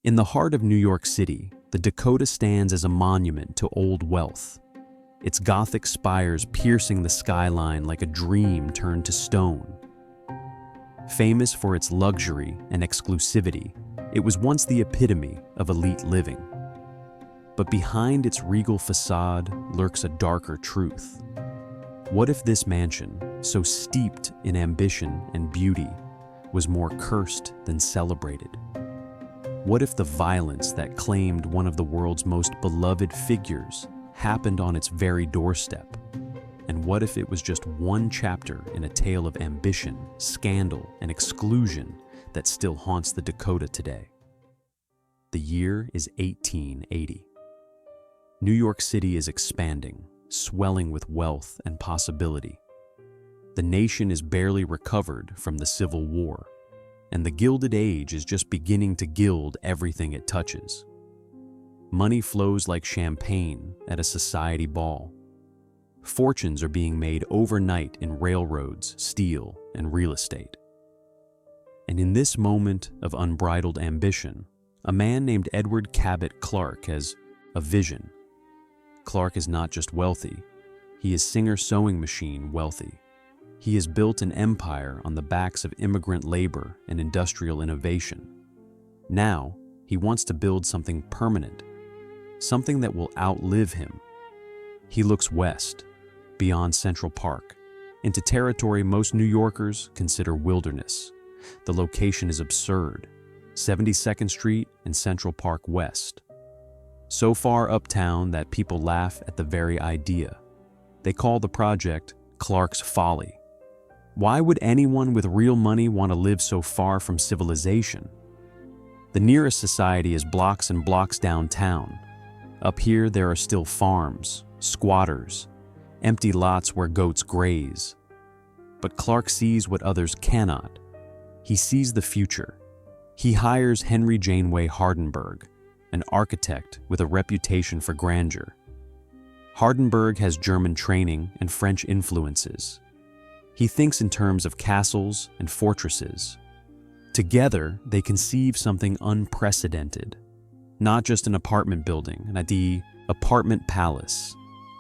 In the heart of New York City, the Dakota stands as a monument to old wealth, its Gothic spires piercing the skyline like a dream turned to stone. Famous for its luxury and exclusivity, it was once the epitome of elite living. But behind its regal facade lurks a darker truth. What if this mansion, so steeped in ambition and beauty, was more cursed than celebrated? What if the violence that claimed one of the world's most beloved figures happened on its very doorstep? And what if it was just one chapter in a tale of ambition, scandal, and exclusion that still haunts the Dakota today? The year is 1880. New York City is expanding, swelling with wealth and possibility. The nation is barely recovered from the Civil War, and the Gilded Age is just beginning to gild everything it touches. Money flows like champagne at a society ball. Fortunes are being made overnight in railroads, steel, and real estate. And in this moment of unbridled ambition, a man named Edward Cabot Clark has a vision. Clark is not just wealthy, he is Singer sewing machine wealthy. He has built an empire on the backs of immigrant labor and industrial innovation. Now, he wants to build something permanent, something that will outlive him. He looks west, beyond Central Park, into territory most New Yorkers consider wilderness. The location is absurd, 72nd Street and Central Park West. So far uptown that people laugh at the very idea. They call the project Clark's Folly. Why would anyone with real money want to live so far from civilization? The nearest society is blocks and blocks downtown. Up here there are still farms, squatters, empty lots where goats graze. But Clark sees what others cannot. He sees the future. He hires Henry Janeway Hardenberg, an architect with a reputation for grandeur. Hardenberg has German training and French influences. He thinks in terms of castles and fortresses. Together, they conceive something unprecedented. Not just an apartment building, the apartment palace.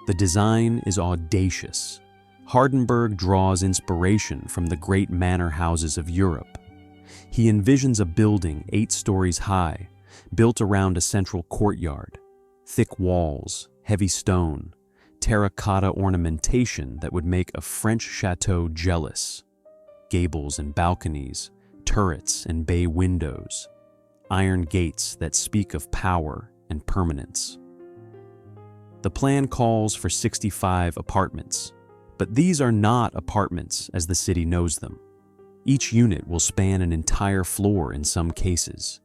The design is audacious. Hardenberg draws inspiration from the great manor houses of Europe. He envisions a building 8 stories high, built around a central courtyard, thick walls, heavy stone, terracotta ornamentation that would make a French chateau jealous, gables and balconies, turrets and bay windows, iron gates that speak of power and permanence. The plan calls for 65 apartments, but these are not apartments as the city knows them. Each unit will span an entire floor in some cases.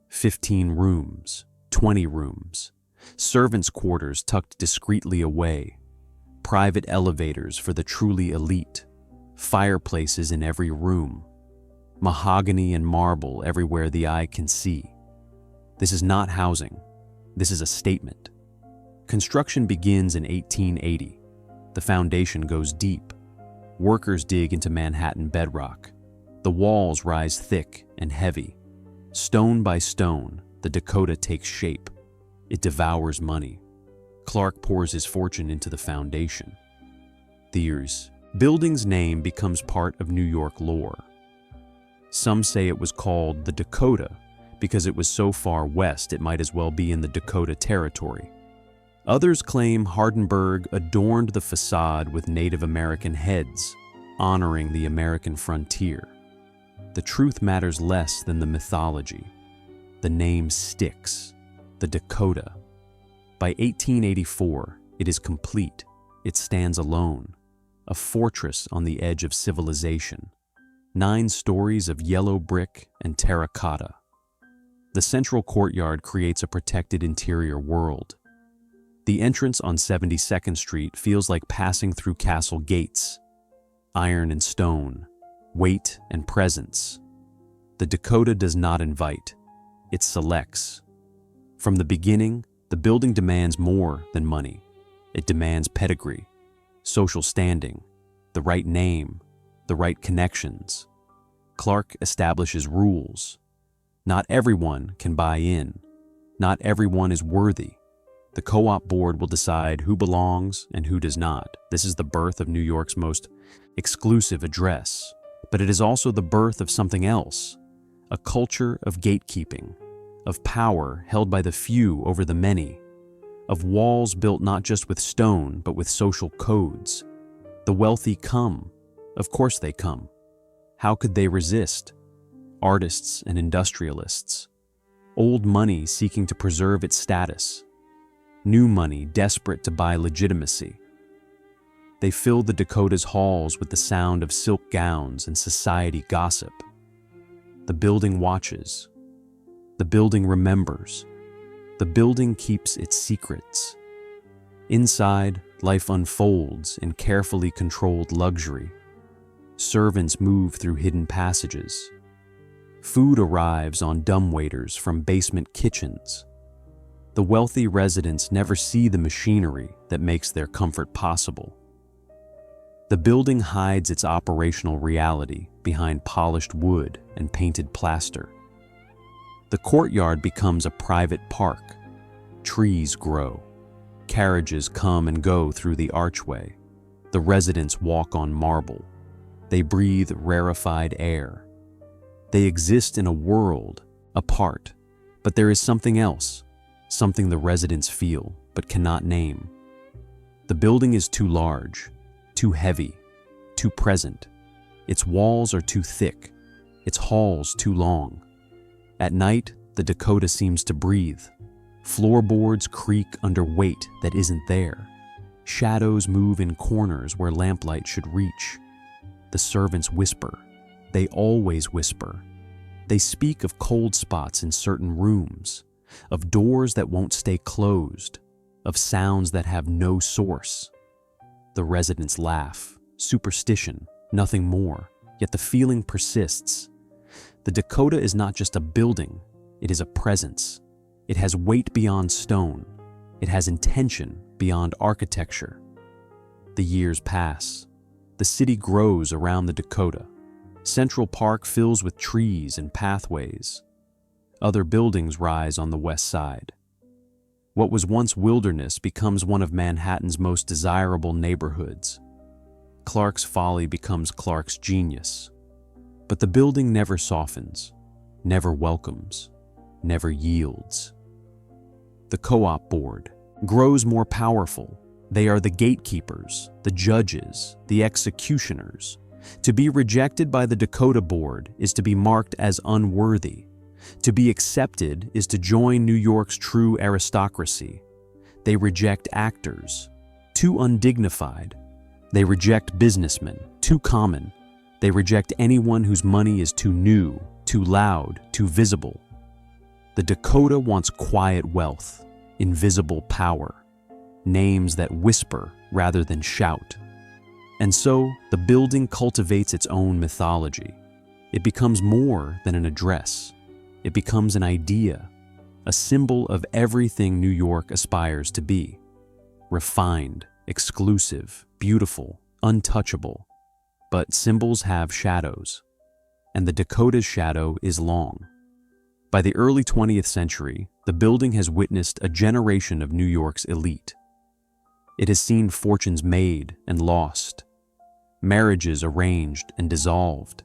15 rooms, 20 rooms, servants' quarters tucked discreetly away, private elevators for the truly elite, fireplaces in every room, mahogany and marble everywhere the eye can see. This is not housing. This is a statement. Construction begins in 1880. The foundation goes deep. Workers dig into Manhattan bedrock. The walls rise thick and heavy. Stone by stone, the Dakota takes shape. It devours money. Clark pours his fortune into the foundation. The building's name becomes part of New York lore. Some say it was called the Dakota because it was so far west it might as well be in the Dakota Territory. Others claim Hardenberg adorned the facade with Native American heads, honoring the American frontier. The truth matters less than the mythology. The name sticks. The Dakota. By 1884, it is complete. It stands alone, a fortress on the edge of civilization. 9 stories of yellow brick and terracotta. The central courtyard creates a protected interior world. The entrance on 72nd Street feels like passing through castle gates. Iron and stone, weight and presence. The Dakota does not invite, it selects. From the beginning, the building demands more than money. It demands pedigree, social standing, the right name, the right connections. Clark establishes rules. Not everyone can buy in. Not everyone is worthy. The co-op board will decide who belongs and who does not. This is the birth of New York's most exclusive address. But it is also the birth of something else, a culture of gatekeeping, of power held by the few over the many, of walls built not just with stone but with social codes. The wealthy come. Of course they come. How could they resist? Artists and industrialists. Old money seeking to preserve its status. New money desperate to buy legitimacy. They fill the Dakota's halls with the sound of silk gowns and society gossip. The building watches. The building remembers. The building keeps its secrets. Inside, life unfolds in carefully controlled luxury. Servants move through hidden passages. Food arrives on dumbwaiters from basement kitchens. The wealthy residents never see the machinery that makes their comfort possible. The building hides its operational reality behind polished wood and painted plaster. The courtyard becomes a private park. Trees grow. Carriages come and go through the archway. The residents walk on marble. They breathe rarefied air. They exist in a world apart, but there is something else, something the residents feel but cannot name. The building is too large, too heavy, too present. Its walls are too thick, its halls too long. At night, the Dakota seems to breathe. Floorboards creak under weight that isn't there. Shadows move in corners where lamplight should reach. The servants whisper. They always whisper. They speak of cold spots in certain rooms, of doors that won't stay closed, of sounds that have no source. The residents laugh. Superstition, nothing more, yet the feeling persists. The Dakota is not just a building, it is a presence. It has weight beyond stone. It has intention beyond architecture. The years pass. The city grows around the Dakota. Central Park fills with trees and pathways. Other buildings rise on the west side. What was once wilderness becomes one of Manhattan's most desirable neighborhoods. Clark's folly becomes Clark's genius. But the building never softens, never welcomes, never yields. The co-op board grows more powerful. They are the gatekeepers, the judges, the executioners. To be rejected by the Dakota board is to be marked as unworthy. To be accepted is to join New York's true aristocracy. They reject actors, too undignified. They reject businessmen, too common. They reject anyone whose money is too new, too loud, too visible. The Dakota wants quiet wealth, invisible power, names that whisper rather than shout. And so, the building cultivates its own mythology. It becomes more than an address. It becomes an idea, a symbol of everything New York aspires to be. Refined, exclusive, beautiful, untouchable. But symbols have shadows, and the Dakota's shadow is long. By the early 20th century, the building has witnessed a generation of New York's elite. It has seen fortunes made and lost, marriages arranged and dissolved,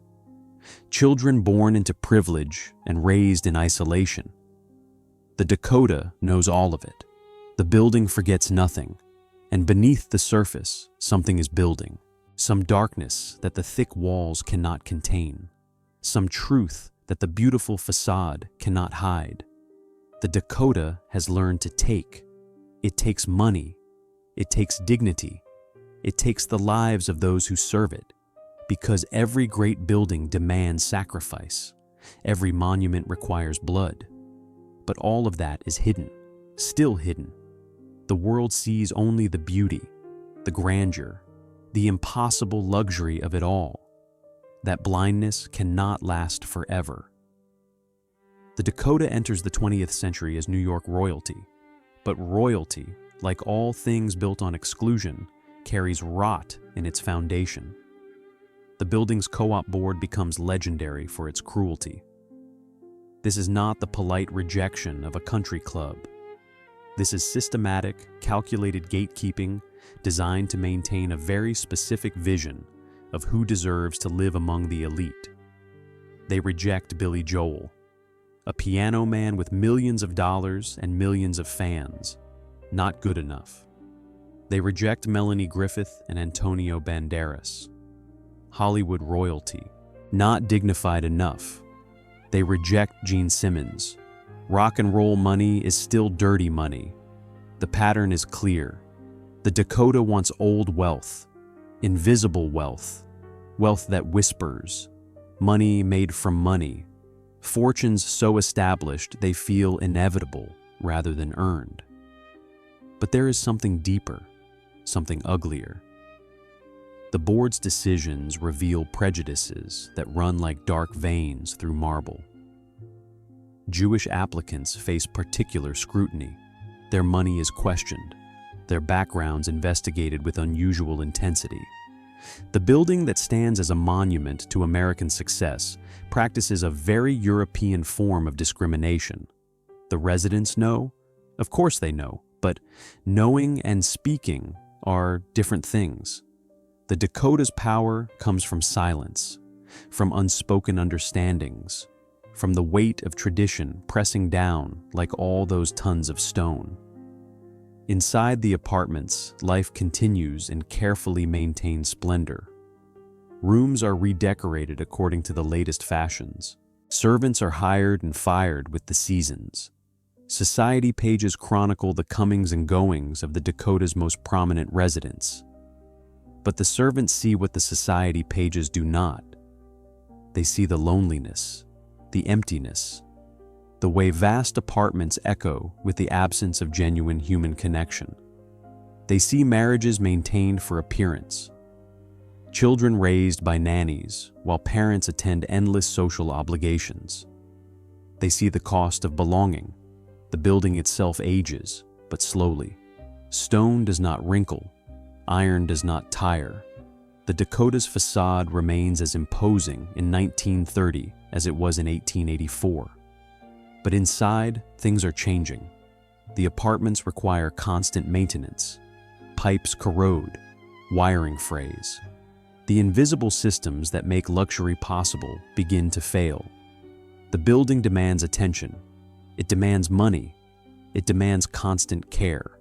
children born into privilege and raised in isolation. The Dakota knows all of it. The building forgets nothing, and beneath the surface, something is building. Some darkness that the thick walls cannot contain. Some truth that the beautiful facade cannot hide. The Dakota has learned to take. It takes money. It takes dignity. It takes the lives of those who serve it. Because every great building demands sacrifice. Every monument requires blood. But all of that is hidden, still hidden. The world sees only the beauty, the grandeur, the impossible luxury of it all. That blindness cannot last forever. The Dakota enters the 20th century as New York royalty, but royalty, like all things built on exclusion, carries rot in its foundation. The building's co-op board becomes legendary for its cruelty. This is not the polite rejection of a country club. This is systematic, calculated gatekeeping designed to maintain a very specific vision of who deserves to live among the elite. They reject Billy Joel, a piano man with millions of dollars and millions of fans. Not good enough. They reject Melanie Griffith and Antonio Banderas. Hollywood royalty. Not dignified enough. They reject Gene Simmons. Rock and roll money is still dirty money. The pattern is clear. The Dakota wants old wealth, invisible wealth, wealth that whispers, money made from money, fortunes so established they feel inevitable rather than earned. But there is something deeper, something uglier. The board's decisions reveal prejudices that run like dark veins through marble. Jewish applicants face particular scrutiny. Their money is questioned, their backgrounds investigated with unusual intensity. The building that stands as a monument to American success practices a very European form of discrimination. The residents know? Of course they know, but knowing and speaking are different things. The Dakota's power comes from silence, from unspoken understandings, from the weight of tradition pressing down like all those tons of stone. Inside the apartments, life continues in carefully maintained splendor. Rooms are redecorated according to the latest fashions. Servants are hired and fired with the seasons. Society pages chronicle the comings and goings of the Dakota's most prominent residents. But the servants see what the society pages do not. They see the loneliness, the emptiness, the way vast apartments echo with the absence of genuine human connection. They see marriages maintained for appearance, children raised by nannies while parents attend endless social obligations. They see the cost of belonging. The building itself ages, but slowly. Stone does not wrinkle. Iron does not tire. The Dakota's facade remains as imposing in 1930 as it was in 1884. But inside, things are changing. The apartments require constant maintenance. Pipes corrode, wiring frays. The invisible systems that make luxury possible begin to fail. The building demands attention. It demands money. It demands constant care.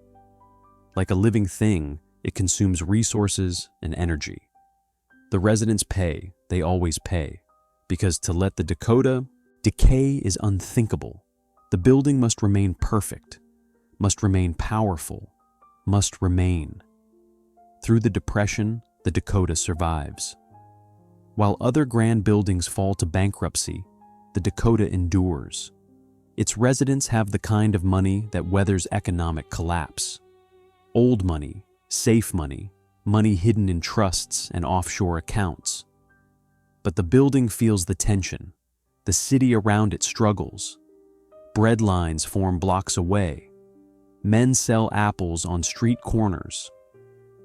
Like a living thing, it consumes resources and energy. The residents pay, they always pay, because to let the Dakota decay is unthinkable. The building must remain perfect, must remain powerful, must remain. Through the Depression, the Dakota survives. While other grand buildings fall to bankruptcy, the Dakota endures. Its residents have the kind of money that weathers economic collapse. Old money, safe money, money hidden in trusts and offshore accounts. But the building feels the tension. The city around it struggles. Bread lines form blocks away. Men sell apples on street corners.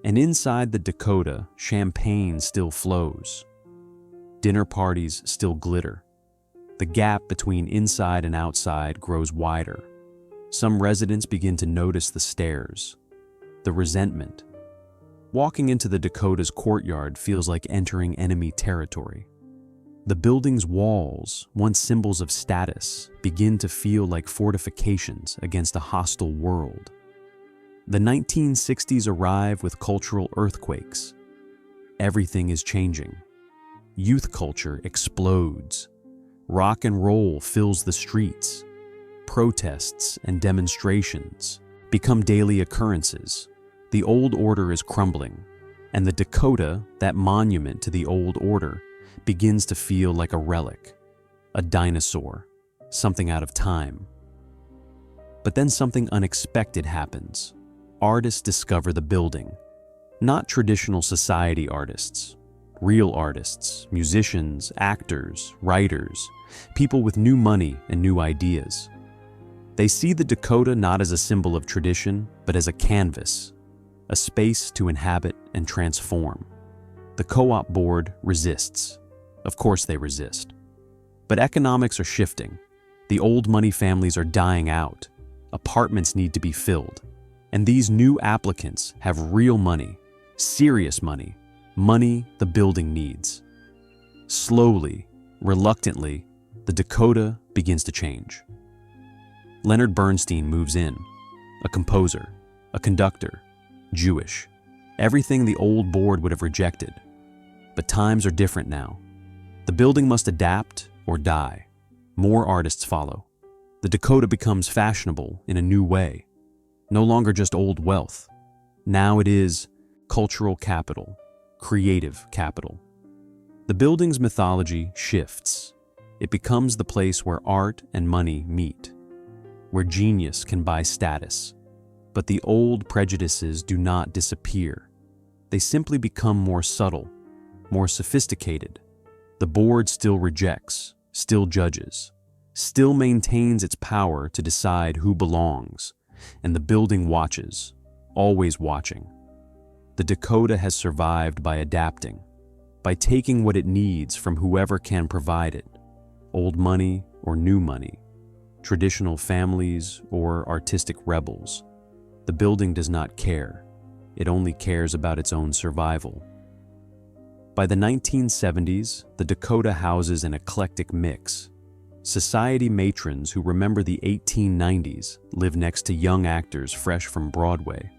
And inside the Dakota, champagne still flows. Dinner parties still glitter. The gap between inside and outside grows wider. Some residents begin to notice the stares, the resentment. Walking into the Dakota's courtyard feels like entering enemy territory. The building's walls, once symbols of status, begin to feel like fortifications against a hostile world. The 1960s arrive with cultural earthquakes. Everything is changing. Youth culture explodes. Rock and roll fills the streets. Protests and demonstrations become daily occurrences. The old order is crumbling, and the Dakota, that monument to the old order, begins to feel like a relic, a dinosaur, something out of time. But then something unexpected happens. Artists discover the building. Not traditional society artists, real artists, musicians, actors, writers, people with new money and new ideas. They see the Dakota not as a symbol of tradition, but as a canvas, a space to inhabit and transform. The co-op board resists. Of course they resist. But economics are shifting. The old money families are dying out. Apartments need to be filled. And these new applicants have real money, serious money, money the building needs. Slowly, reluctantly, the Dakota begins to change. Leonard Bernstein moves in, a composer, a conductor, Jewish, everything the old board would have rejected. But times are different now. The building must adapt or die. More artists follow. The Dakota becomes fashionable in a new way. No longer just old wealth. Now it is cultural capital, creative capital. The building's mythology shifts. It becomes the place where art and money meet, where genius can buy status. But the old prejudices do not disappear. They simply become more subtle, more sophisticated. The board still rejects, still judges, still maintains its power to decide who belongs, and the building watches, always watching. The Dakota has survived by adapting, by taking what it needs from whoever can provide it, old money or new money, traditional families or artistic rebels. The building does not care. It only cares about its own survival. By the 1970s, the Dakota houses an eclectic mix. Society matrons who remember the 1890s live next to young actors fresh from Broadway.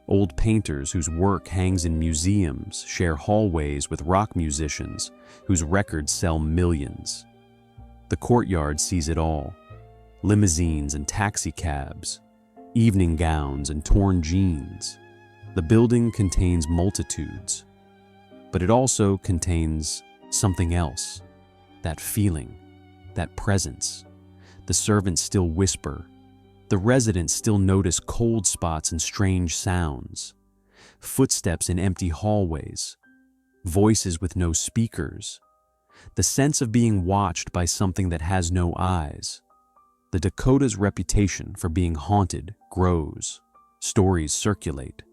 Old painters whose work hangs in museums share hallways with rock musicians whose records sell millions. The courtyard sees it all. Limousines and taxi cabs, evening gowns and torn jeans. The building contains multitudes, but it also contains something else, that feeling, that presence. The servants still whisper. The residents still notice cold spots and strange sounds, footsteps in empty hallways, voices with no speakers, the sense of being watched by something that has no eyes. The Dakota's reputation for being haunted grows. Stories circulate.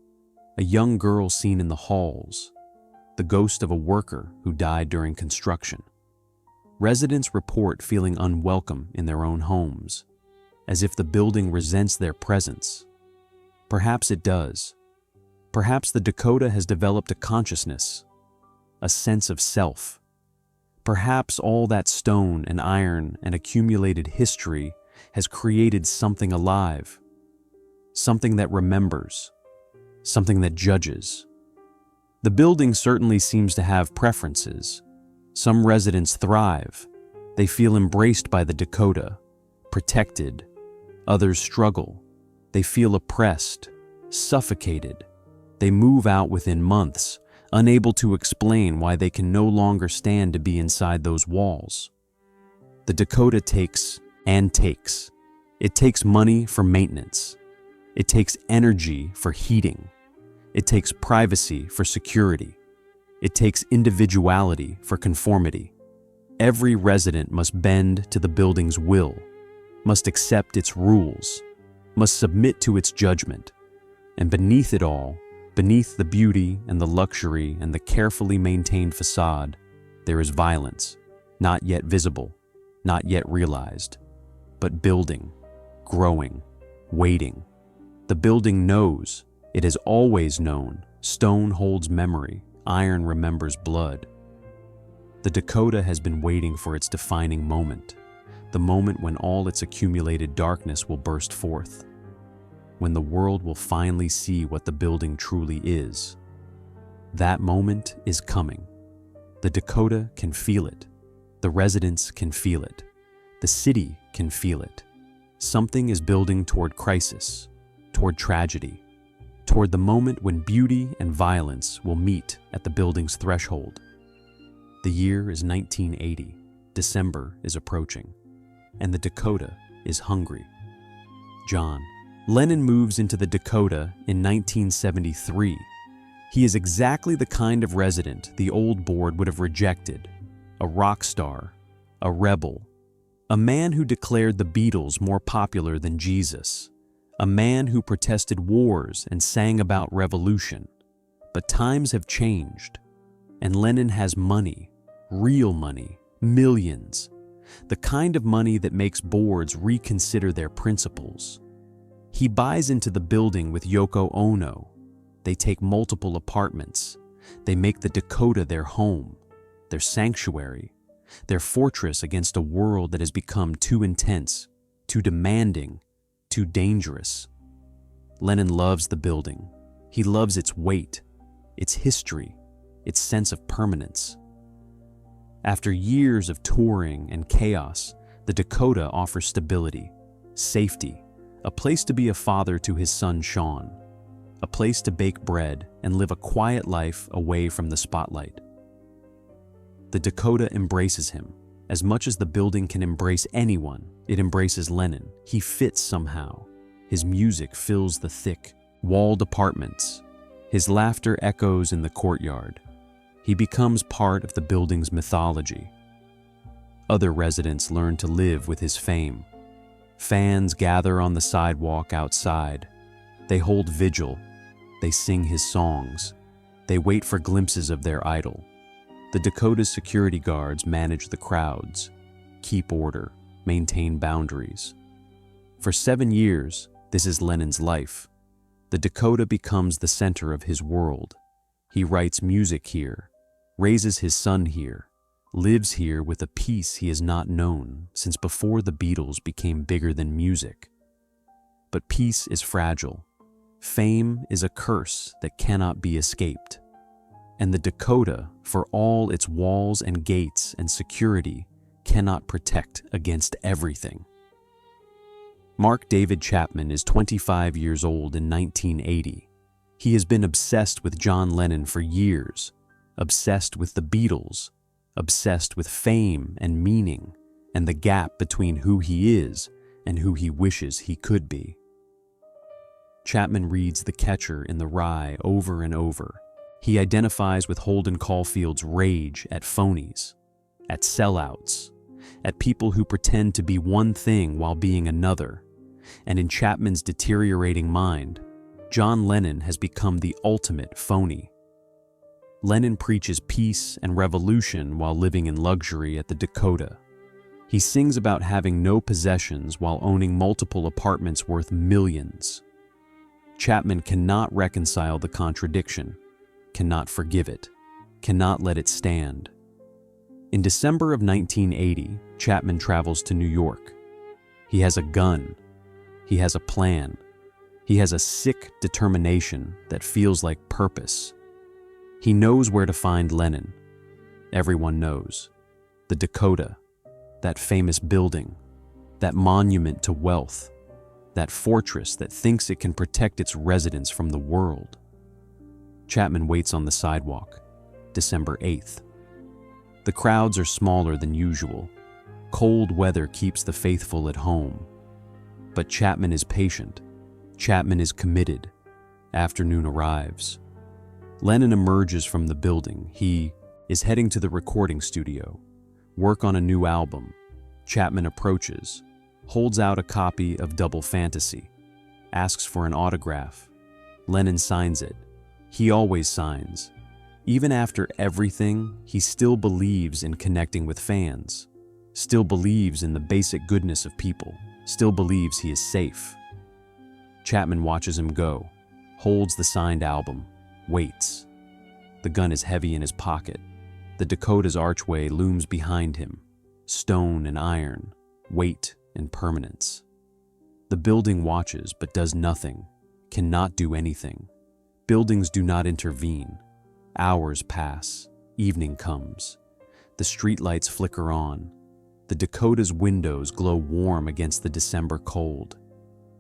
A young girl seen in the halls, the ghost of a worker who died during construction. Residents report feeling unwelcome in their own homes, as if the building resents their presence. Perhaps it does. Perhaps the Dakota has developed a consciousness, a sense of self. Perhaps all that stone and iron and accumulated history has created something alive, something that remembers, something that judges. The building certainly seems to have preferences. Some residents thrive. They feel embraced by the Dakota, protected. Others struggle. They feel oppressed, suffocated. They move out within months, unable to explain why they can no longer stand to be inside those walls. The Dakota takes and takes. It takes money for maintenance. It takes energy for heating. It takes privacy for security. It takes individuality for conformity. Every resident must bend to the building's will, must accept its rules, must submit to its judgment. And beneath it all, beneath the beauty and the luxury and the carefully maintained facade, there is violence, not yet visible, not yet realized, but building, growing, waiting. The building knows, it has always known, stone holds memory, iron remembers blood. The Dakota has been waiting for its defining moment, the moment when all its accumulated darkness will burst forth, when the world will finally see what the building truly is. That moment is coming. The Dakota can feel it. The residents can feel it. The city can feel it. Something is building toward crisis, toward tragedy, toward the moment when beauty and violence will meet at the building's threshold. The year is 1980. December is approaching, and the Dakota is hungry. John Lennon moves into the Dakota in 1973. He is exactly the kind of resident the old board would have rejected. A rock star, a rebel, a man who declared the Beatles more popular than Jesus, a man who protested wars and sang about revolution. But times have changed, and Lennon has money, real money, millions. the kind of money that makes boards reconsider their principles. He buys into the building with Yoko Ono. They take multiple apartments. They make the Dakota their home, their sanctuary, their fortress against a world that has become too intense, too demanding, too dangerous. Lennon loves the building. He loves its weight, its history, its sense of permanence. After years of touring and chaos, the Dakota offers stability, safety, a place to be a father to his son Sean, a place to bake bread and live a quiet life away from the spotlight. The Dakota embraces him. As much as the building can embrace anyone, it embraces Lennon. He fits somehow. His music fills the thick, walled apartments. His laughter echoes in the courtyard. He becomes part of the building's mythology. Other residents learn to live with his fame. Fans gather on the sidewalk outside. They hold vigil. They sing his songs. They wait for glimpses of their idol. The Dakota's security guards manage the crowds, keep order, maintain boundaries. For 7 years, this is Lennon's life. The Dakota becomes the center of his world. He writes music here, raises his son here, lives here with a peace he has not known since before the Beatles became bigger than music. But peace is fragile. Fame is a curse that cannot be escaped. And the Dakota, for all its walls and gates and security, cannot protect against everything. Mark David Chapman is 25 years old in 1980. He has been obsessed with John Lennon for years, obsessed with the Beatles, obsessed with fame and meaning, and the gap between who he is and who he wishes he could be. Chapman reads The Catcher in the Rye over and over. He identifies with Holden Caulfield's rage at phonies, at sellouts, at people who pretend to be one thing while being another. And in Chapman's deteriorating mind, John Lennon has become the ultimate phony. Lennon preaches peace and revolution while living in luxury at the Dakota. He sings about having no possessions while owning multiple apartments worth millions. Chapman cannot reconcile the contradiction, cannot forgive it, cannot let it stand. In December of 1980, Chapman travels to New York. He has a gun. He has a plan. He has a sick determination that feels like purpose. He knows where to find Lennon. Everyone knows. The Dakota, that famous building, that monument to wealth, that fortress that thinks it can protect its residents from the world. Chapman waits on the sidewalk, December 8th. The crowds are smaller than usual. Cold weather keeps the faithful at home. But Chapman is patient. Chapman is committed. Afternoon arrives. Lennon emerges from the building. He is heading to the recording studio. Work on a new album. Chapman approaches, holds out a copy of Double Fantasy, asks for an autograph. Lennon signs it. He always signs. Even after everything, he still believes in connecting with fans, still believes in the basic goodness of people, still believes he is safe. Chapman watches him go, holds the signed album, waits. The gun is heavy in his pocket. The Dakota's archway looms behind him, stone and iron, weight and permanence. The building watches but does nothing, cannot do anything. Buildings do not intervene. Hours pass. Evening comes. The streetlights flicker on. The Dakota's windows glow warm against the December cold.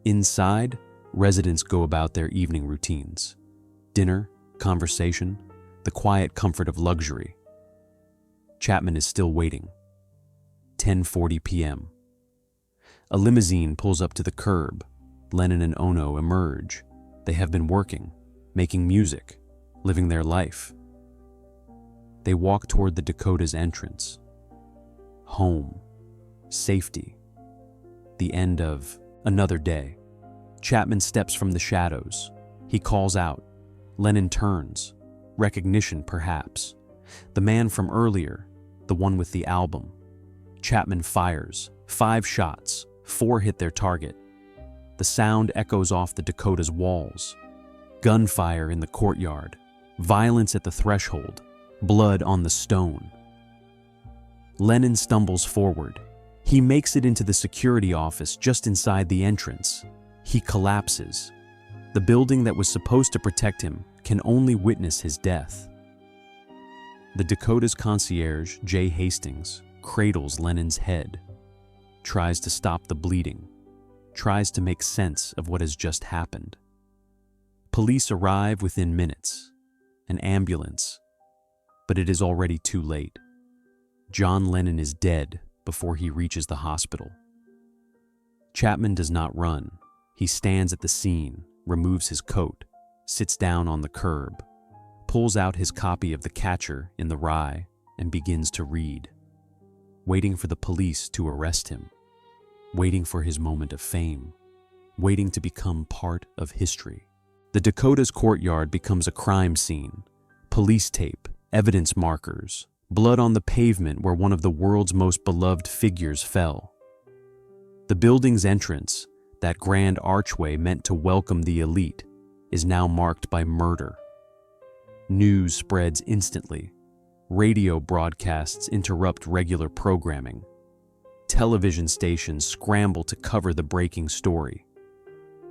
Inside, residents go about their evening routines. Dinner, conversation, the quiet comfort of luxury. Chapman is still waiting. 10:40 p.m. A limousine pulls up to the curb. Lennon and Ono emerge. They have been working, making music, living their life. They walk toward the Dakota's entrance. Home, safety, the end of another day. Chapman steps from the shadows. He calls out. Lennon turns. Recognition, perhaps. The man from earlier, the one with the album. Chapman fires. 5 shots. 4 hit their target. The sound echoes off the Dakota's walls. Gunfire in the courtyard. Violence at the threshold. Blood on the stone. Lennon stumbles forward. He makes it into the security office just inside the entrance. He collapses. The building that was supposed to protect him can only witness his death. The Dakota's concierge, Jay Hastings, cradles Lennon's head, tries to stop the bleeding, tries to make sense of what has just happened. Police arrive within minutes, an ambulance, but it is already too late. John Lennon is dead before he reaches the hospital. Chapman does not run. He stands at the scene, removes his coat, sits down on the curb, pulls out his copy of The Catcher in the Rye, and begins to read, waiting for the police to arrest him, waiting for his moment of fame, waiting to become part of history. The Dakota's courtyard becomes a crime scene. Police tape, evidence markers, blood on the pavement where one of the world's most beloved figures fell. The building's entrance, that grand archway meant to welcome the elite, is now marked by murder. News spreads instantly. Radio broadcasts interrupt regular programming. Television stations scramble to cover the breaking story.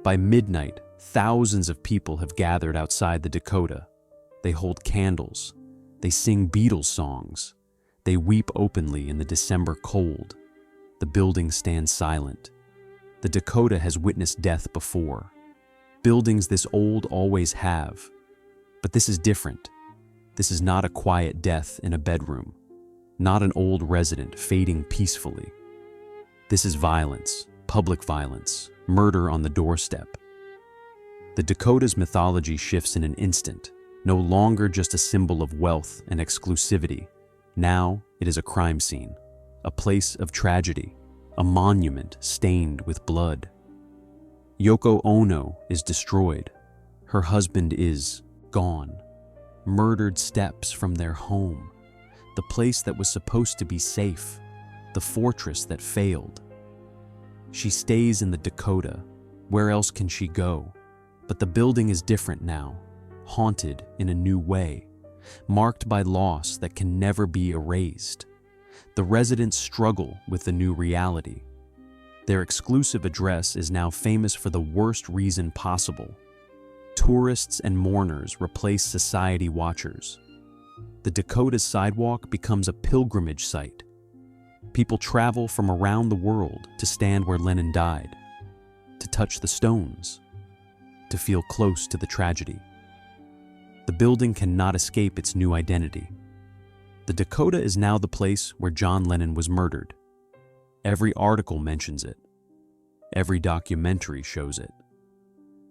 By midnight, thousands of people have gathered outside the Dakota. They hold candles. They sing Beatles songs. They weep openly in the December cold. The building stands silent. The Dakota has witnessed death before. Buildings this old always have. But this is different. This is not a quiet death in a bedroom, not an old resident fading peacefully. This is violence, public violence, murder on the doorstep. The Dakota's mythology shifts in an instant, no longer just a symbol of wealth and exclusivity. Now it is a crime scene, a place of tragedy, a monument stained with blood. Yoko Ono is destroyed. Her husband is gone. Murdered steps from their home, the place that was supposed to be safe, the fortress that failed. She stays in the Dakota. Where else can she go? But the building is different now, haunted in a new way, marked by loss that can never be erased. The residents struggle with the new reality. Their exclusive address is now famous for the worst reason possible. Tourists and mourners replace society watchers. The Dakota's sidewalk becomes a pilgrimage site. People travel from around the world to stand where Lennon died, to touch the stones, to feel close to the tragedy. The building cannot escape its new identity. The Dakota is now the place where John Lennon was murdered. Every article mentions it. Every documentary shows it.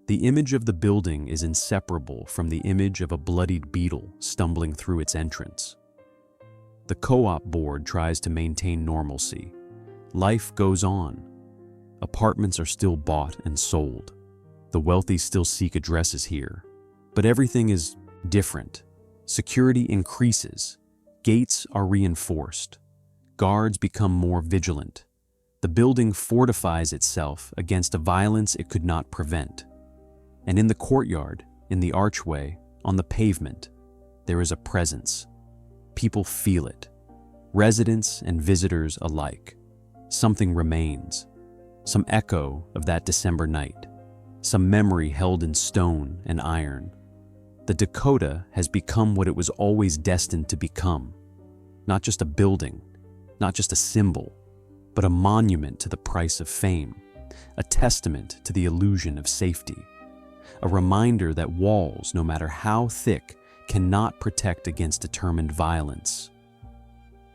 The image of the building is inseparable from the image of a bloodied beetle stumbling through its entrance. The co-op board tries to maintain normalcy. Life goes on. Apartments are still bought and sold. The wealthy still seek addresses here. But everything is different. Security increases. Gates are reinforced. Guards become more vigilant. The building fortifies itself against a violence it could not prevent. And in the courtyard, in the archway, on the pavement, there is a presence. People feel it. Residents and visitors alike. Something remains. Some echo of that December night. Some memory held in stone and iron. The Dakota has become what it was always destined to become. Not just a building, not just a symbol, but a monument to the price of fame, a testament to the illusion of safety. A reminder that walls, no matter how thick, cannot protect against determined violence.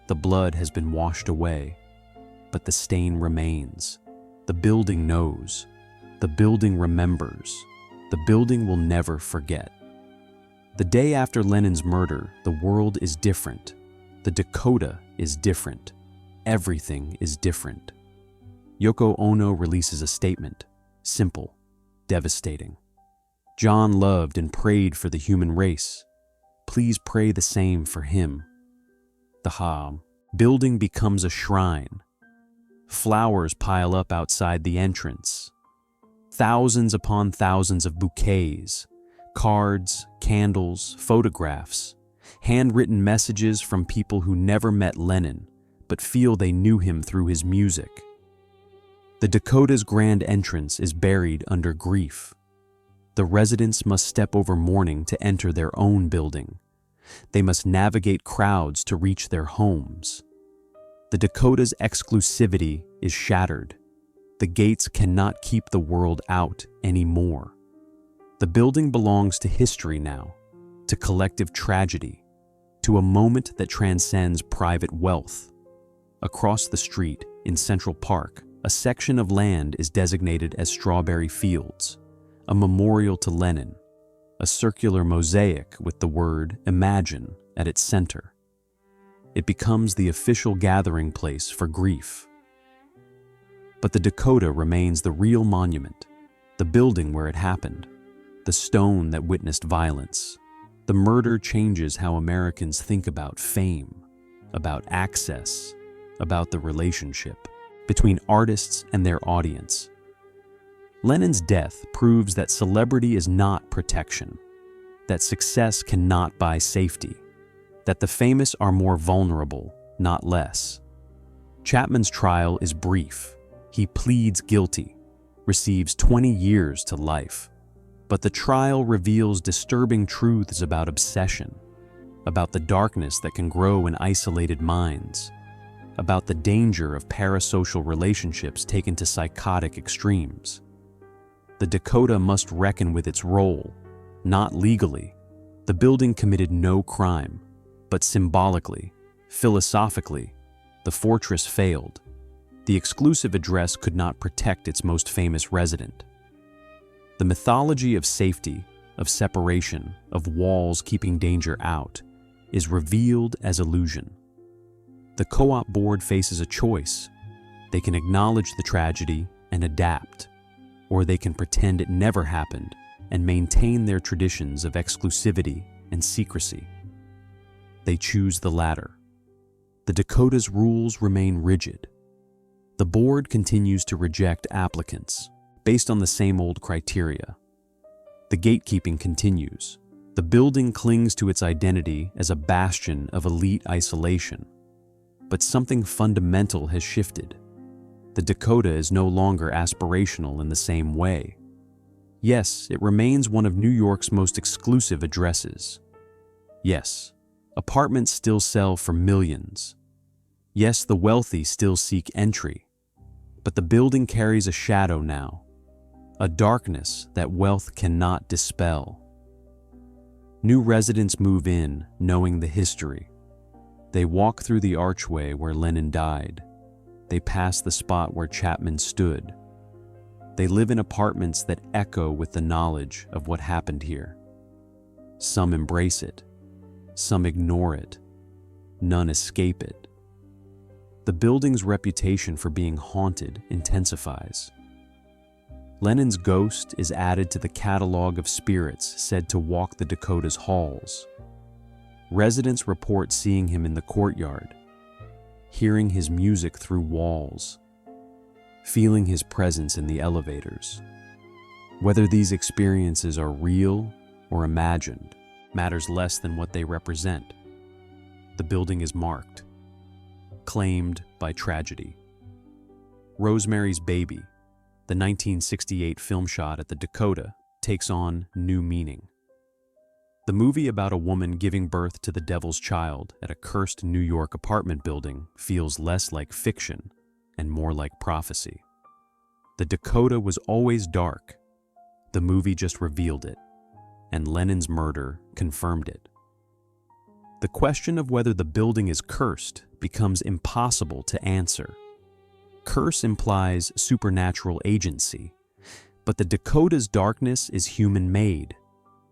The blood has been washed away, but the stain remains. The building knows. The building remembers. The building will never forget. The day after Lennon's murder, the world is different. The Dakota is different. Everything is different. Yoko Ono releases a statement, simple, devastating. John loved and prayed for the human race. Please pray the same for him. The Building becomes a shrine. Flowers pile up outside the entrance. Thousands upon thousands of bouquets, cards, candles, photographs, handwritten messages from people who never met Lennon but feel they knew him through his music. The Dakota's grand entrance is buried under grief. The residents must step over mourning to enter their own building. They must navigate crowds to reach their homes. The Dakota's exclusivity is shattered. The gates cannot keep the world out anymore. The building belongs to history now, to collective tragedy, to a moment that transcends private wealth. Across the street, in Central Park, a section of land is designated as Strawberry Fields, a memorial to Lennon, a circular mosaic with the word "Imagine" at its center. It becomes the official gathering place for grief. But the Dakota remains the real monument, the building where it happened, the stone that witnessed violence. The murder changes how Americans think about fame, about access, about the relationship between artists and their audience. Lennon's death proves that celebrity is not protection, that success cannot buy safety, that the famous are more vulnerable, not less. Chapman's trial is brief. He pleads guilty, receives 20 years to life. But the trial reveals disturbing truths about obsession, about the darkness that can grow in isolated minds, about the danger of parasocial relationships taken to psychotic extremes. The Dakota must reckon with its role, not legally. The building committed no crime, but symbolically, philosophically, the fortress failed. The exclusive address could not protect its most famous resident. The mythology of safety, of separation, of walls keeping danger out, is revealed as illusion. The co-op board faces a choice. They can acknowledge the tragedy and adapt, or they can pretend it never happened and maintain their traditions of exclusivity and secrecy. They choose the latter. The Dakota's rules remain rigid. The board continues to reject applicants based on the same old criteria. The gatekeeping continues. The building clings to its identity as a bastion of elite isolation. But something fundamental has shifted. The Dakota is no longer aspirational in the same way. Yes, it remains one of New York's most exclusive addresses. Yes, apartments still sell for millions. Yes, the wealthy still seek entry. But the building carries a shadow now, a darkness that wealth cannot dispel. New residents move in, knowing the history. They walk through the archway where Lennon died. They pass the spot where Chapman stood. They live in apartments that echo with the knowledge of what happened here. Some embrace it. Some ignore it. None escape it. The building's reputation for being haunted intensifies. Lennon's ghost is added to the catalog of spirits said to walk the Dakota's halls. Residents report seeing him in the courtyard, hearing his music through walls, feeling his presence in the elevators. Whether these experiences are real or imagined matters less than what they represent. The building is marked, claimed by tragedy. Rosemary's Baby, the 1968 film shot at the Dakota, takes on new meaning. The movie about a woman giving birth to the devil's child at a cursed New York apartment building feels less like fiction and more like prophecy. The Dakota was always dark. The movie just revealed it, and Lennon's murder confirmed it. The question of whether the building is cursed becomes impossible to answer. Curse implies supernatural agency, but the Dakota's darkness is human-made.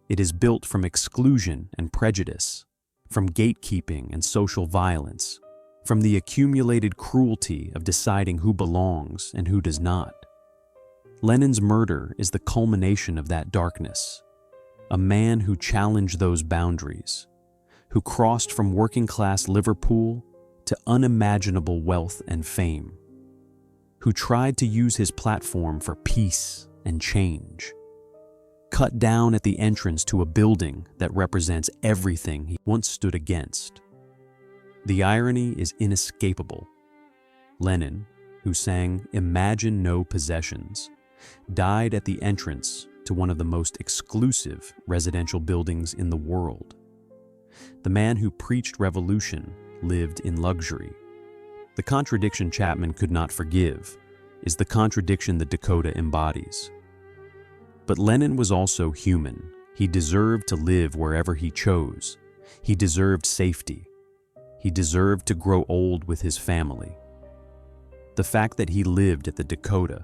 It is built from exclusion and prejudice, from gatekeeping and social violence, from the accumulated cruelty of deciding who belongs and who does not. Lennon's murder is the culmination of that darkness. A man who challenged those boundaries, who crossed from working-class Liverpool to unimaginable wealth and fame, who tried to use his platform for peace and change, cut down at the entrance to a building that represents everything he once stood against. The irony is inescapable. Lennon, who sang "Imagine No Possessions," died at the entrance to one of the most exclusive residential buildings in the world. The man who preached revolution lived in luxury. The contradiction Chapman could not forgive is the contradiction that Dakota embodies. But Lennon was also human. He deserved to live wherever he chose. He deserved safety. He deserved to grow old with his family. The fact that he lived at the Dakota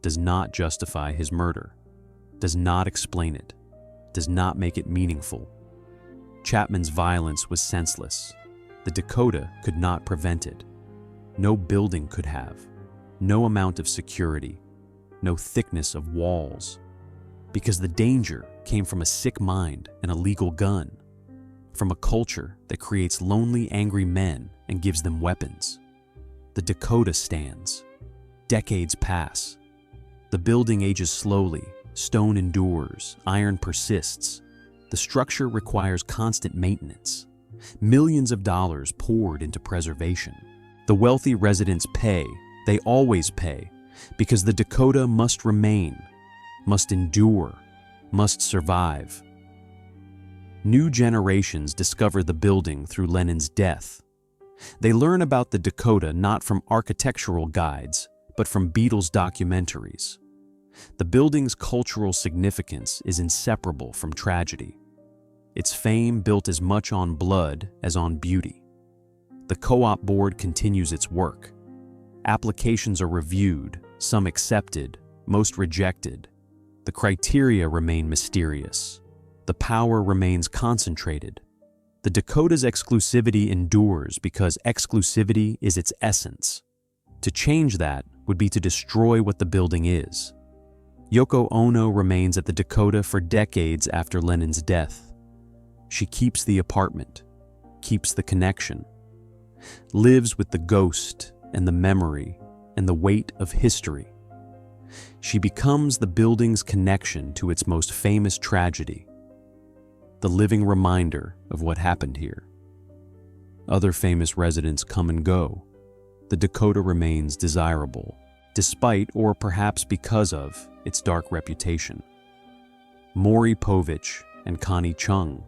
does not justify his murder, does not explain it, does not make it meaningful. Chapman's violence was senseless. The Dakota could not prevent it. No building could have. No amount of security. No thickness of walls. Because the danger came from a sick mind and a legal gun. From a culture that creates lonely, angry men and gives them weapons. The Dakota stands. Decades pass. The building ages slowly. Stone endures. Iron persists. The structure requires constant maintenance. Millions of dollars poured into preservation. The wealthy residents pay. They always pay, because the Dakota must remain, must endure, must survive. New generations discover the building through Lennon's death. They learn about the Dakota not from architectural guides, but from Beatles documentaries. The building's cultural significance is inseparable from tragedy. Its fame built as much on blood as on beauty. The co-op board continues its work. Applications are reviewed, some accepted, most rejected. The criteria remain mysterious. The power remains concentrated. The Dakota's exclusivity endures because exclusivity is its essence. To change that would be to destroy what the building is. Yoko Ono remains at the Dakota for decades after Lennon's death. She keeps the apartment, keeps the connection, lives with the ghost and the memory and the weight of history. She becomes the building's connection to its most famous tragedy, the living reminder of what happened here. Other famous residents come and go. The Dakota remains desirable, despite or perhaps because of its dark reputation. Maury Povich and Connie Chung.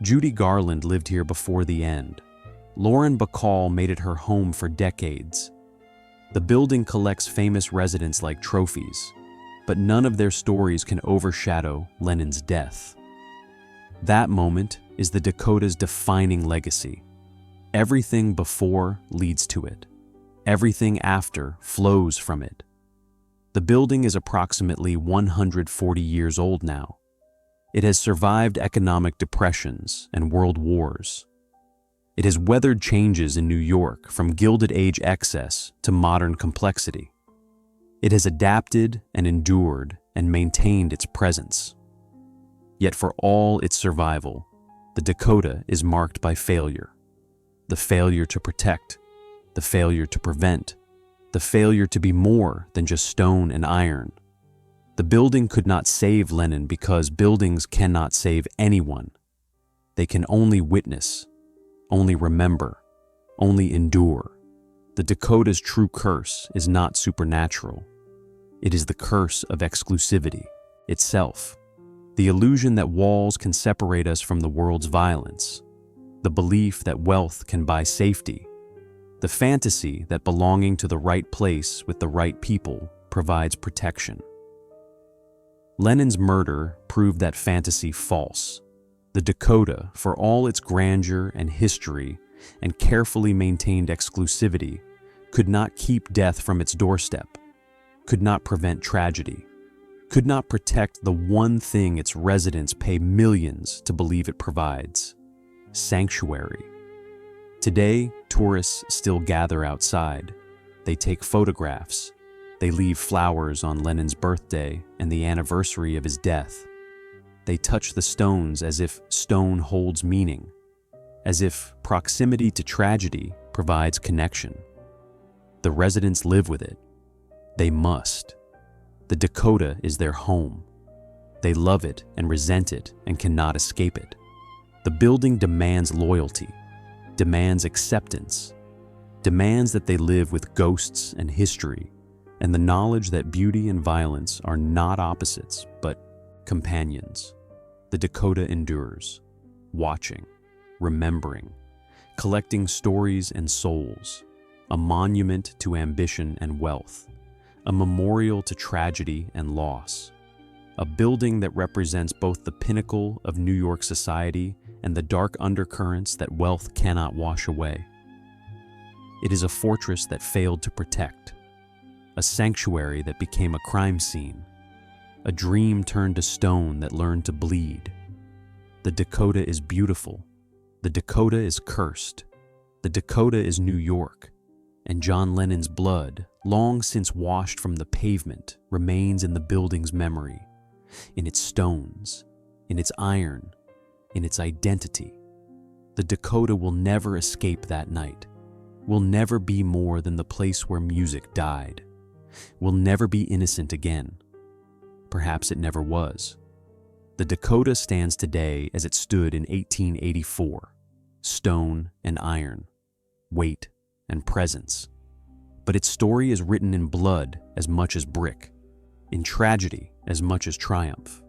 Judy Garland lived here before the end. Lauren Bacall made it her home for decades. The building collects famous residents like trophies, but none of their stories can overshadow Lennon's death. That moment is the Dakota's defining legacy. Everything before leads to it. Everything after flows from it. The building is approximately 140 years old now. It has survived economic depressions and world wars. It has weathered changes in New York from Gilded Age excess to modern complexity. It has adapted and endured and maintained its presence. Yet for all its survival, the Dakota is marked by failure. The failure to protect, the failure to prevent, the failure to be more than just stone and iron. The building could not save Lennon because buildings cannot save anyone. They can only witness, only remember, only endure. The Dakota's true curse is not supernatural. It is the curse of exclusivity itself, the illusion that walls can separate us from the world's violence, the belief that wealth can buy safety, the fantasy that belonging to the right place with the right people provides protection. Lennon's murder proved that fantasy false. The Dakota, for all its grandeur and history and carefully maintained exclusivity, could not keep death from its doorstep, could not prevent tragedy, could not protect the one thing its residents pay millions to believe it provides: sanctuary. Today, tourists still gather outside. They take photographs. They leave flowers on Lennon's birthday and the anniversary of his death. They touch the stones as if stone holds meaning. as if proximity to tragedy provides connection. The residents live with it. They must. The Dakota is their home. They love it and resent it and cannot escape it. The building demands loyalty, demands acceptance, demands that they live with ghosts and history, and the knowledge that beauty and violence are not opposites, but companions. The Dakota endures, watching, remembering, collecting stories and souls, a monument to ambition and wealth, a memorial to tragedy and loss, a building that represents both the pinnacle of New York society and the dark undercurrents that wealth cannot wash away. It is a fortress that failed to protect, a sanctuary that became a crime scene, a dream turned to stone that learned to bleed. The Dakota is beautiful. The Dakota is cursed. The Dakota is New York, and John Lennon's blood, long since washed from the pavement, remains in the building's memory, in its stones, in its iron, in its identity. The Dakota will never escape that night, will never be more than the place where music died, will never be innocent again. Perhaps it never was. The Dakota stands today as it stood in 1884, stone and iron, weight and presence. But its story is written in blood as much as brick, in tragedy as much as triumph.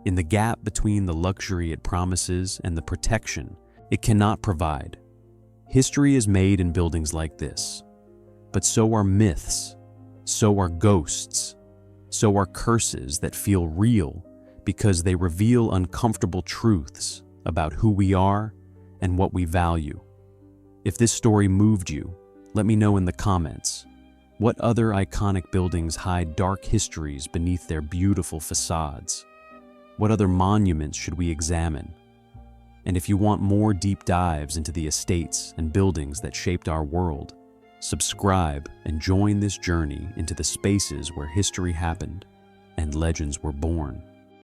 In the gap between the luxury it promises and the protection it cannot provide. History is made in buildings like this, but so are myths, so are ghosts, so are curses that feel real because they reveal uncomfortable truths about who we are and what we value. If this story moved you, let me know in the comments. What other iconic buildings hide dark histories beneath their beautiful facades? What other monuments should we examine? And if you want more deep dives into the estates and buildings that shaped our world, subscribe and join this journey into the spaces where history happened and legends were born.